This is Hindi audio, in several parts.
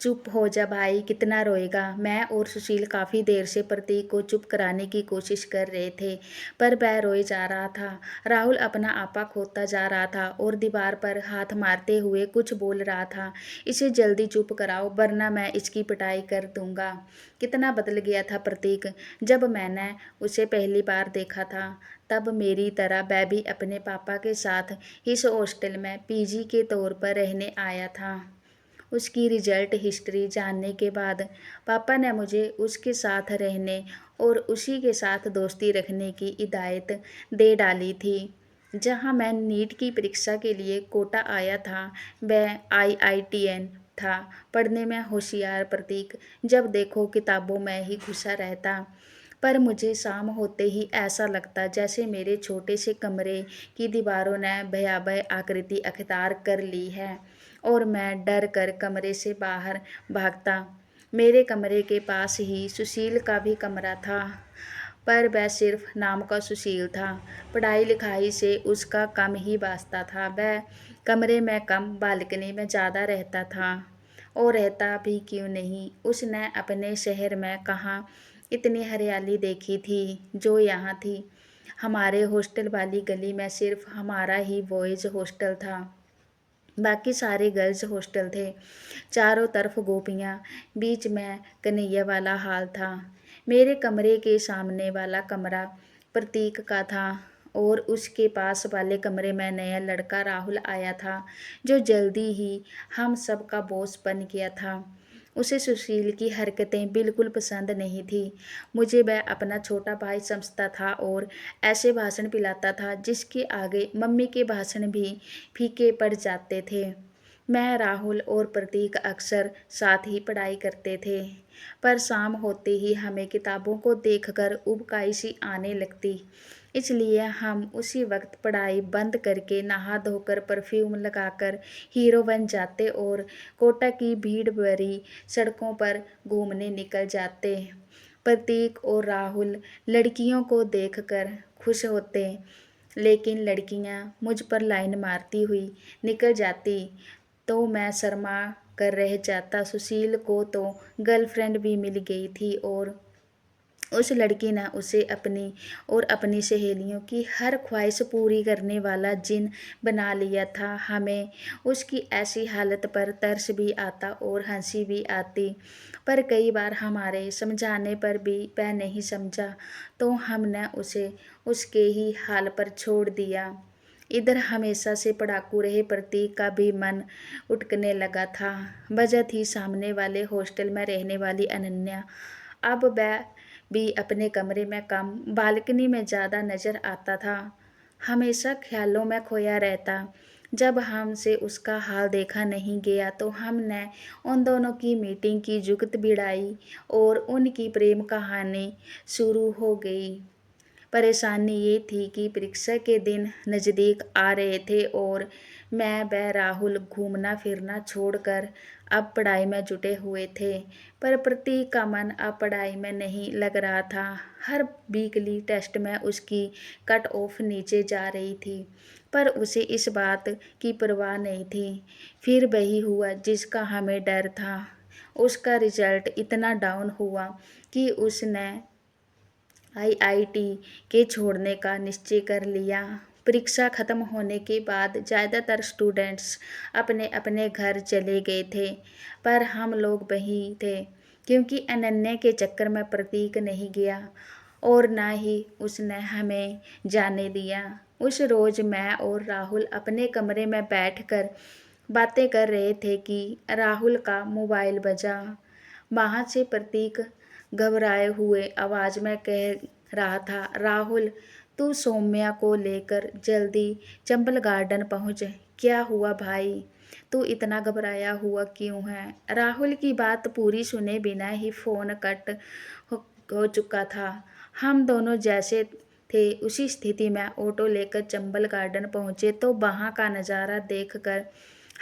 चुप हो जा भाई, कितना रोएगा। मैं और सुशील काफ़ी देर से प्रतीक को चुप कराने की कोशिश कर रहे थे, पर वह रोए जा रहा था। राहुल अपना आपा खोता जा रहा था और दीवार पर हाथ मारते हुए कुछ बोल रहा था। इसे जल्दी चुप कराओ वरना मैं इसकी पिटाई कर दूंगा। कितना बदल गया था प्रतीक। जब मैंने उसे पहली बार देखा था तब मेरी तरह वह भी अपने पापा के साथ इस हॉस्टल में पीजी के तौर पर रहने आया था। उसकी रिजल्ट हिस्ट्री जानने के बाद पापा ने मुझे उसके साथ रहने और उसी के साथ दोस्ती रखने की हिदायत दे डाली थी। जहां मैं नीट की परीक्षा के लिए कोटा आया था, वह आईआईटीएन था। पढ़ने में होशियार प्रतीक, जब देखो किताबों में ही घुसा रहता। पर मुझे शाम होते ही ऐसा लगता जैसे मेरे छोटे से कमरे की दीवारों ने भयावह आकृति अख्तियार कर ली है और मैं डर कर कमरे से बाहर भागता। मेरे कमरे के पास ही सुशील का भी कमरा था, पर वह सिर्फ नाम का सुशील था। पढ़ाई लिखाई से उसका कम ही वास्ता था। वह कमरे में कम बालकनी में ज़्यादा रहता था। और रहता भी क्यों नहीं, उसने अपने शहर में कहाँ इतनी हरियाली देखी थी जो यहाँ थी। हमारे हॉस्टल वाली गली में सिर्फ हमारा ही बॉयज़ हॉस्टल था, बाकी सारे गर्ल्स हॉस्टल थे। चारों तरफ गोपियाँ, बीच में कन्हैया वाला हाल था। मेरे कमरे के सामने वाला कमरा प्रतीक का था और उसके पास वाले कमरे में नया लड़का राहुल आया था, जो जल्दी ही हम सब का बॉस बन गया था। उसे सुशील की हरकतें बिल्कुल पसंद नहीं थी। मुझे वह अपना छोटा भाई समझता था और ऐसे भाषण पिलाता था जिसके आगे मम्मी के भाषण भी फीके पड़ जाते थे। मैं, राहुल और प्रतीक अक्सर साथ ही पढ़ाई करते थे, पर शाम होते ही हमें किताबों को देखकर उबकाई सी आने लगती। इसलिए हम उसी वक्त पढ़ाई बंद करके नहा धोकर परफ्यूम लगाकर हीरो बन जाते और कोटा की भीड़ भरी सड़कों पर घूमने निकल जाते। प्रतीक और राहुल लड़कियों को देखकर खुश होते, लेकिन लड़कियां मुझ पर लाइन मारती हुई निकल जाती तो मैं शर्मा कर रह जाता। सुशील को तो गर्लफ्रेंड भी मिल गई थी और उस लड़की ने उसे अपनी और अपनी सहेलियों की हर ख्वाहिश पूरी करने वाला जिन बना लिया था। हमें उसकी ऐसी हालत पर तरस भी आता और हंसी भी आती, पर कई बार हमारे समझाने पर भी वह नहीं समझा तो हमने उसे उसके ही हाल पर छोड़ दिया। इधर हमेशा से पढ़ाकू रहे प्रतीक का भी मन उठकने लगा था। वजह थी सामने वाले हॉस्टल में रहने वाली अनन्या। अब वह भी अपने कमरे में कम, बालकनी में ज़्यादा नज़र आता था। हमेशा ख्यालों में खोया रहता। जब हमसे उसका हाल देखा नहीं गया तो हमने उन दोनों की मीटिंग की जुगत भिड़ाई और उनकी प्रेम कहानी शुरू हो गई। परेशानी ये थी कि परीक्षा के दिन नज़दीक आ रहे थे और मैं व राहुल घूमना फिरना छोड़कर अब पढ़ाई में जुटे हुए थे। पर प्रतीक का मन अब पढ़ाई में नहीं लग रहा था। हर वीकली टेस्ट में उसकी कट ऑफ नीचे जा रही थी, पर उसे इस बात की परवाह नहीं थी। फिर वही हुआ जिसका हमें डर था। उसका रिजल्ट इतना डाउन हुआ कि उसने आईआईटी के छोड़ने का निश्चय कर लिया। परीक्षा खत्म होने के बाद ज़्यादातर स्टूडेंट्स अपने अपने घर चले गए थे, पर हम लोग वहीं थे क्योंकि अनन्या के चक्कर में प्रतीक नहीं गया और ना ही उसने हमें जाने दिया। उस रोज़ मैं और राहुल अपने कमरे में बैठकर बातें कर रहे थे कि राहुल का मोबाइल बजा। वहाँ से प्रतीक घबराए हुए आवाज़ में कह रहा था, राहुल तू सौम्या को लेकर जल्दी चंबल गार्डन पहुँच। क्या हुआ भाई, तू इतना घबराया हुआ क्यों है। राहुल की बात पूरी सुने बिना ही फ़ोन कट हो चुका था। हम दोनों जैसे थे उसी स्थिति में ऑटो लेकर चंबल गार्डन पहुँचे तो वहाँ का नज़ारा देखकर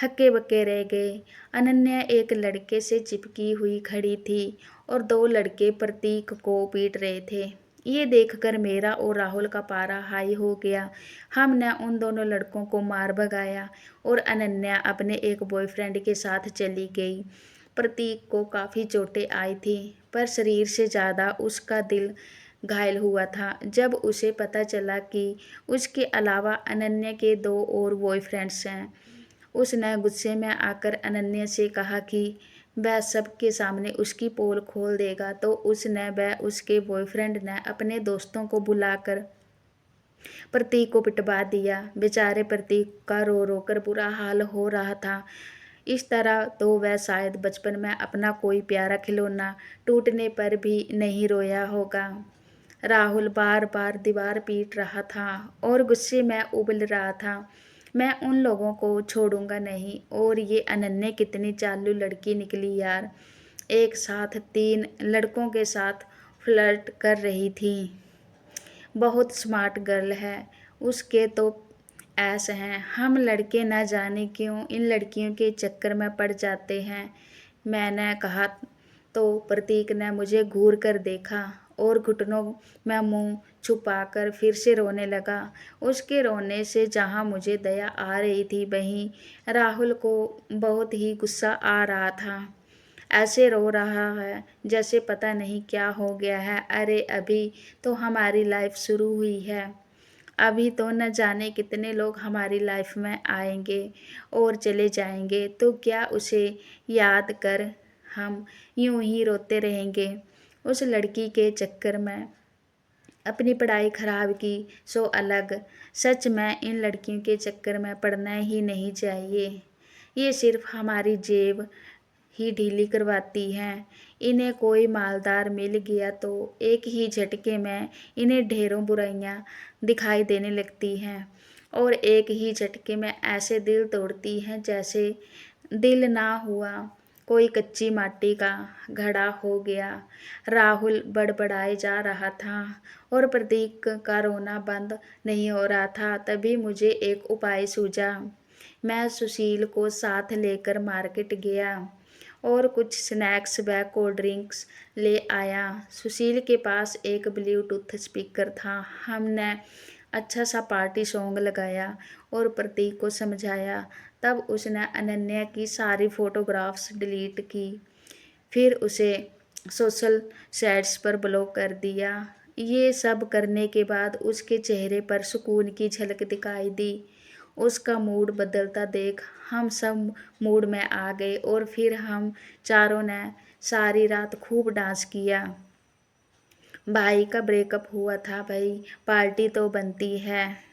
हक्के बक्के रह गए। अनन्या एक लड़के से चिपकी हुई खड़ी थी और दो लड़के प्रतीक को पीट रहे थे। ये देखकर मेरा और राहुल का पारा हाई हो गया। हमने उन दोनों लड़कों को मार भगाया और अनन्या अपने एक बॉयफ्रेंड के साथ चली गई। प्रतीक को काफ़ी चोटें आई थी, पर शरीर से ज़्यादा उसका दिल घायल हुआ था जब उसे पता चला कि उसके अलावा अनन्या के 2 और बॉयफ्रेंड्स हैं। उसने गुस्से में आकर अनन्या से कहा कि वह सबके सामने उसकी पोल खोल देगा, तो उसने व उसके बॉयफ्रेंड ने अपने दोस्तों को बुलाकर प्रतीक को पिटवा दिया। बेचारे प्रतीक का रो रो कर बुरा हाल हो रहा था। इस तरह तो वह शायद बचपन में अपना कोई प्यारा खिलौना टूटने पर भी नहीं रोया होगा। राहुल बार बार दीवार पीट रहा था और गुस्से में उबल रहा था। मैं उन लोगों को छोड़ूंगा नहीं। और ये अनन्या कितनी चालू लड़की निकली यार, एक साथ 3 लड़कों के साथ फ्लर्ट कर रही थी। बहुत स्मार्ट गर्ल है। उसके तो ऐसे हैं, हम लड़के ना जाने क्यों इन लड़कियों के चक्कर में पड़ जाते हैं। मैंने कहा तो प्रतीक ने मुझे घूर कर देखा और घुटनों में मुंह छुपाकर फिर से रोने लगा। उसके रोने से जहां मुझे दया आ रही थी, वहीं राहुल को बहुत ही गुस्सा आ रहा था। ऐसे रो रहा है जैसे पता नहीं क्या हो गया है। अरे अभी तो हमारी लाइफ शुरू हुई है। अभी तो न जाने कितने लोग हमारी लाइफ में आएंगे और चले जाएंगे, तो क्या उसे याद कर हम यूं ही रोते रहेंगे। उस लड़की के चक्कर में अपनी पढ़ाई खराब की सो अलग। सच में इन लड़कियों के चक्कर में पड़ना ही नहीं चाहिए। ये सिर्फ हमारी जेब ही ढीली करवाती हैं। इन्हें कोई मालदार मिल गया तो एक ही झटके में इन्हें ढेरों बुराइयां दिखाई देने लगती हैं और एक ही झटके में ऐसे दिल तोड़ती हैं जैसे दिल ना हुआ कोई कच्ची माटी का घड़ा हो गया। राहुल बड़बड़ाए जा रहा था और प्रतीक का रोना बंद नहीं हो रहा था। तभी मुझे एक उपाय सूझा। मैं सुशील को साथ लेकर मार्केट गया और कुछ स्नैक्स व कोल्ड ड्रिंक्स ले आया। सुशील के पास एक ब्लूटूथ स्पीकर था। हमने अच्छा सा पार्टी सॉन्ग लगाया और प्रतीक को समझाया। तब उसने अनन्या की सारी फोटोग्राफ्स डिलीट की, फिर उसे सोशल साइट्स पर ब्लॉक कर दिया। ये सब करने के बाद उसके चेहरे पर सुकून की झलक दिखाई दी। उसका मूड बदलता देख हम सब मूड में आ गए और फिर हम चारों ने सारी रात खूब डांस किया। भाई का ब्रेकअप हुआ था भाई, पार्टी तो बनती है।